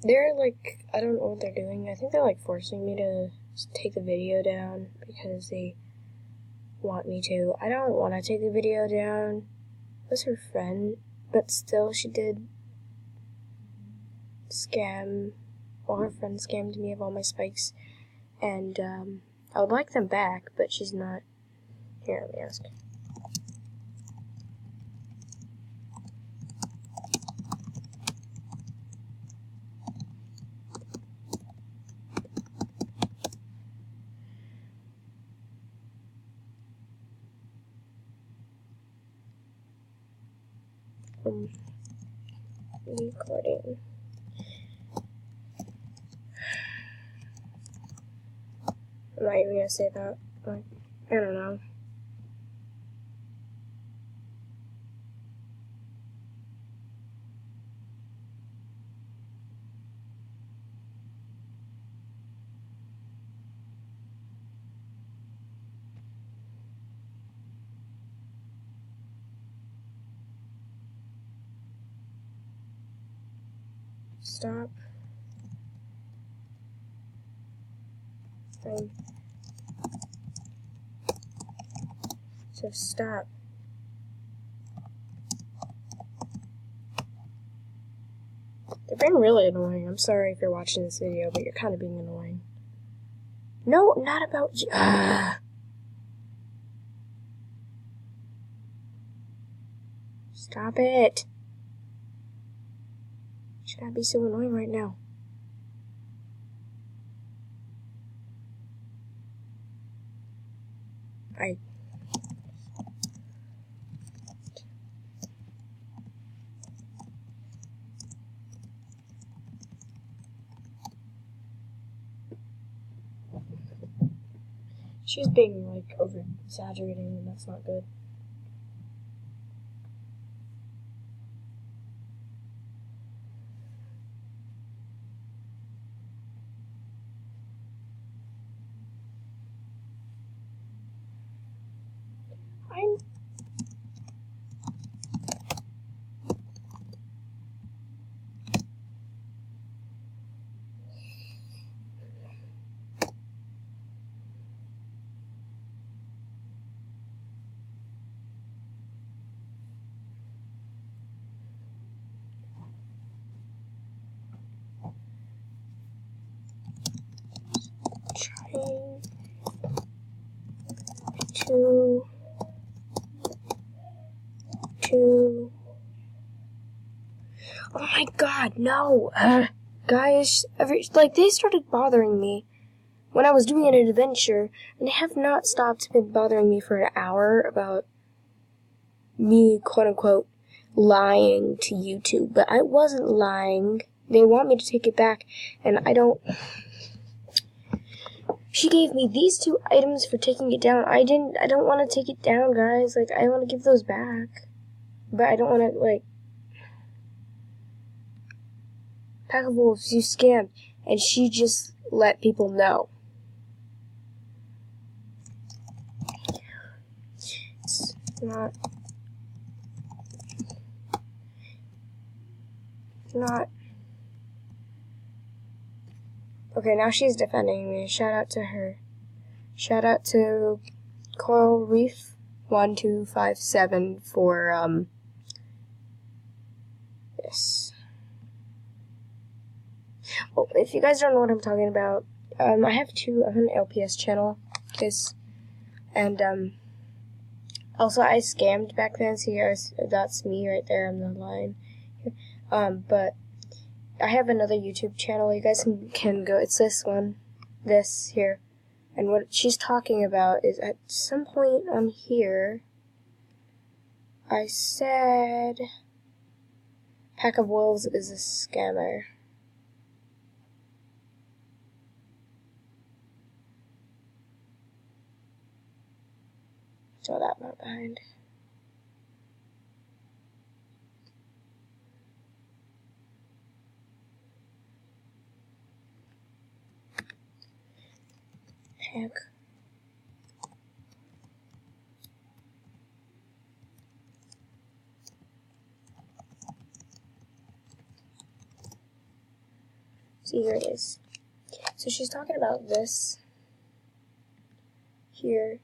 They're like, I don't know what they're doing. I think they're like forcing me to take the video down because they want me to. I don't want to take the video down. It was her friend, but still she did scam. All her friends scammed me of all my spikes, and I would like them back, but she's not. Here, let me ask. Recording. I'm not even gonna say that. Like, I don't know. Stop. So stop. They're being really annoying. I'm sorry if you're watching this video, but you're kind of being annoying. No, not about you. Stop it. Should I be so annoying right now? She's being, like, over-exaggerating, and that's not good. Trying to... Oh my god, no! Guys, they started bothering me when I was doing an adventure, and they have not stopped been bothering me for an hour about me, quote-unquote, lying to YouTube. But I wasn't lying. They want me to take it back, and I don't... She gave me these 2 items for taking it down. I don't want to take it down, guys. Like, I want to give those back. But I don't want to, like... Pack of Wolves, you scammed. And she just let people know. It's not... Okay, now she's defending me. Shout out to her. Shout out to Coral Reef 1257 for this. Oh, if you guys don't know what I'm talking about, I have an LPS channel, and also I scammed back then, so that's me right there on the line. But I have another YouTube channel. You guys can go. It's this here. And what she's talking about is at some point on here, I said Pack of Wolves is a scammer. Throw that one behind. Pack. See, here it is. So she's talking about this here.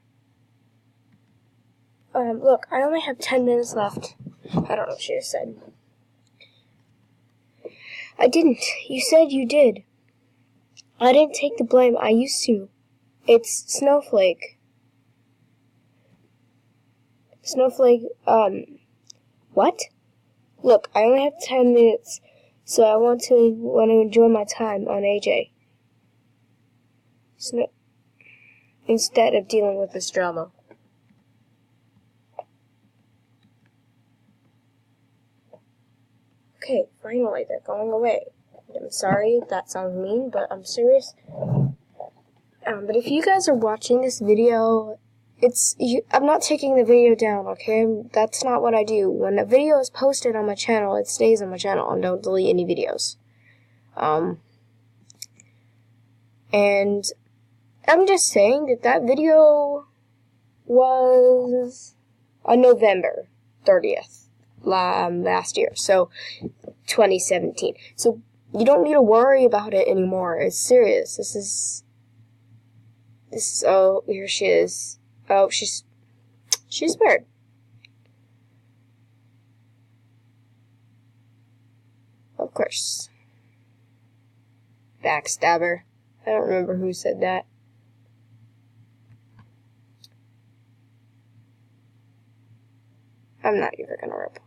Look, I only have 10 minutes left. I don't know what she just said. I didn't. You said you did. I didn't take the blame. I used to. It's Snowflake. Snowflake, what? Look, I only have 10 minutes, so I want to enjoy my time on AJ. Instead of dealing with this drama. Okay, finally, they're going away. I'm sorry if that sounds mean, but I'm serious. But if you guys are watching this video, I'm not taking the video down, okay? That's not what I do. When a video is posted on my channel, it stays on my channel, and don't delete any videos. And I'm just saying that video was on November 30th. Last year, so 2017. So you don't need to worry about it anymore. It's serious. This is. Oh, here she is. Oh, she's weird. Of course. Backstabber. I don't remember who said that. I'm not even gonna reply.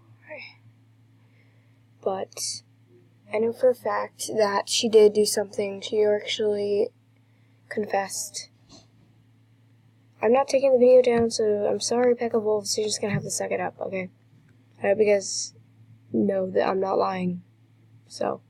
But I know for a fact that she did do something. She actually confessed. I'm not taking the video down, so I'm sorry, Pack of Wolves. You're just gonna have to suck it up, okay? I hope you guys know that I'm not lying. So.